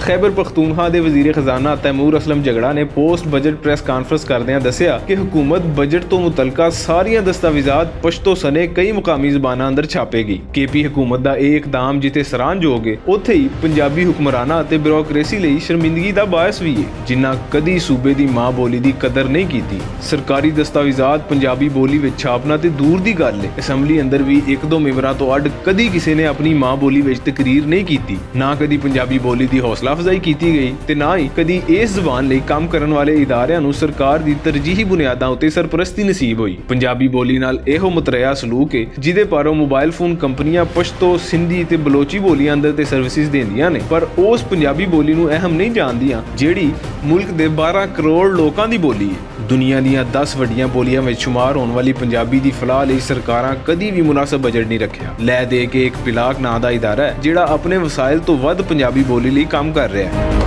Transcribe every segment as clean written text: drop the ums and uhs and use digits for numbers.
ਖੈਬਰ ਪਖਤੂਨਖਵਾ ਦੇ ਵਜ਼ੀਰ ਖਜ਼ਾਨਾ ਤੈਮੂਰ ਅਸਲਮ ਝਗੜਾ ਨੇ ਪੋਸਟ ਬਜਟ ਪ੍ਰੈਸ ਕਾਨਫਰੰਸ ਕਰਦਿਆਂ ਦੱਸਿਆ ਕਿ ਹਕੂਮਤ ਬਜਟ ਤੋਂ ਮੁਤਲਕਾ ਸਾਰੀਆਂ ਦਸਤਾਵੇਜ਼ਾਤ ਪਸ਼ਤੋ ਸਣੇ ਕਈ ਮੁਕਾਮੀ ਜ਼ਬਾਨਾਂ ਅੰਦਰ ਛਾਪੇਗੀ। ਕੇਪੀ ਹਕੂਮਤ ਦਾ ਇਹ ਇਕਦਾਮ ਜਿੱਥੇ ਸਰਾਹਨਯੋਗ ਹੈ, ਉੱਥੇ ਹੀ ਪੰਜਾਬੀ ਹੁਕਮਰਾਨਾਂ ਅਤੇ ਬਿਊਰੋਕਰੇਸੀ ਲਈ ਸ਼ਰਮਿੰਦਗੀ ਦਾ ਬਾਇਸ ਵੀ ਹੈ, ਜਿਨ੍ਹਾਂ ਕਦੀ ਸੂਬੇ ਦੀ ਮਾਂ ਬੋਲੀ ਦੀ ਕਦਰ ਨਹੀਂ ਕੀਤੀ। ਸਰਕਾਰੀ ਦਸਤਾਵੇਜ਼ਾਤ ਪੰਜਾਬੀ ਬੋਲੀ ਵਿੱਚ ਛਾਪਣਾ ਤੇ ਦੂਰ ਦੀ ਗੱਲ ਹੈ, ਅਸੈਂਬਲੀ ਅੰਦਰ ਵੀ ਇੱਕ ਦੋ ਮੈਂਬਰਾਂ ਤੋਂ ਅੱਡ ਕਦੀ ਕਿਸੇ ਨੇ ਆਪਣੀ ਮਾਂ ਬੋਲੀ ਵਿੱਚ ਤਕਰੀਰ ਨਹੀਂ ਕੀਤੀ। ਨਾ ਕਦੀ ਪੰਜਾਬੀ ਬੋਲੀ ਦੀ ਹੌਸਲਾ ਅਫਜ਼ਾਈ ਕੀਤੀ ਗਈ ਤੇ ਨਾ ਹੀ ਕਦੀ ਇਸ ਜ਼ਬਾਨ ਲਈ ਕੰਮ ਕਰਨ ਵਾਲੇ ਇਦਾਰਿਆਂ ਨੂੰ ਸਰਕਾਰ ਦੀ ਤਰਜੀਹੀ ਬੁਨਿਆਦਾਂ ਉੱਤੇ ਸਰਪ੍ਰਸਤੀ ਨਸੀਬ ਹੋਈ। ਪੰਜਾਬੀ ਬੋਲੀ ਨਾਲ ਇਹੋ ਮੁਤਰਿਆ ਸਲੂਕ ਹੈ ਜਿਹਦੇ ਪਾਰੋਂ ਮੋਬਾਈਲ ਫੋਨ ਕੰਪਨੀਆਂ ਪਸ਼ਤੋ, ਸਿੰਧੀ ਤੇ ਬਲੋਚੀ ਬੋਲੀਆਂ ਅੰਦਰ ਤੇ ਸਰਵਿਸਿਜ਼ ਦਿੰਦੀਆਂ ਨੇ, ਪਰ ਉਸ ਪੰਜਾਬੀ ਬੋਲੀ ਨੂੰ ਅਹਿਮ ਨਹੀਂ ਜਾਣਦੀਆਂ ਜਿਹੜੀ ਮੁਲਕ ਦੇ 12 ਕਰੋੜ ਲੋਕਾਂ ਦੀ ਬੋਲੀ ਹੈ। ਦੁਨੀਆ ਦੀਆਂ 10 ਵੱਡੀਆਂ ਬੋਲੀਆਂ ਵਿੱਚ ਸ਼ੁਮਾਰ ਹੋਣ ਵਾਲੀ ਪੰਜਾਬੀ ਦੀ ਫਲਾਹ ਲਈ ਸਰਕਾਰਾਂ ਕਦੀ ਵੀ ਮੁਨਾਸਬ ਬਜਟ ਨਹੀਂ ਰੱਖਿਆ। ਲੈ ਦੇ ਕੇ ਇੱਕ ਪਿਲਾਕ ਨਾਂ ਦਾ ਇਦਾਰਾ ਹੈ ਜਿਹੜਾ ਆਪਣੇ ਵਸਾਇਲ ਤੋਂ ਵੱਧ ਪੰਜਾਬੀ ਬੋਲੀ ਲਈ ਕੰਮ ਕਰ ਰਿਹਾ ਹੈ।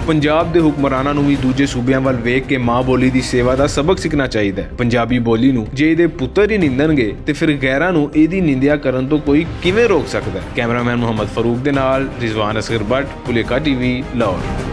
ਪੰਜਾਬ ਦੇ ਹੁਕਮਰਾਨਾਂ ਨੂੰ ਵੀ ਦੂਜੇ ਸੂਬਿਆਂ ਵੱਲ ਵੇਖ ਕੇ ਮਾਂ ਬੋਲੀ ਦੀ ਸੇਵਾ ਦਾ ਸਬਕ ਸਿੱਖਣਾ ਚਾਹੀਦਾ ਹੈ। ਪੰਜਾਬੀ ਬੋਲੀ ਨੂੰ ਜੇ ਇਹਦੇ ਪੁੱਤਰ ਹੀ ਨਿੰਦਣਗੇ ਤੇ ਫਿਰ ਗੈਰਾਂ ਨੂੰ ਇਹਦੀ ਨਿੰਦਿਆ ਕਰਨ ਤੋਂ ਕੋਈ ਕਿਵੇਂ ਰੋਕ ਸਕਦਾ ਹੈ। ਕੈਮਰਾਮੈਨ ਮੁਹੰਮਦ ਫਾਰੂਕ ਦੇ ਨਾਲ ਰਿਜ਼ਵਾਨ ਅਸਗਰ ਬੱਟ, ਭੁਲੇਖਾ ਟੀਵੀ, ਲਾਹੌਰ।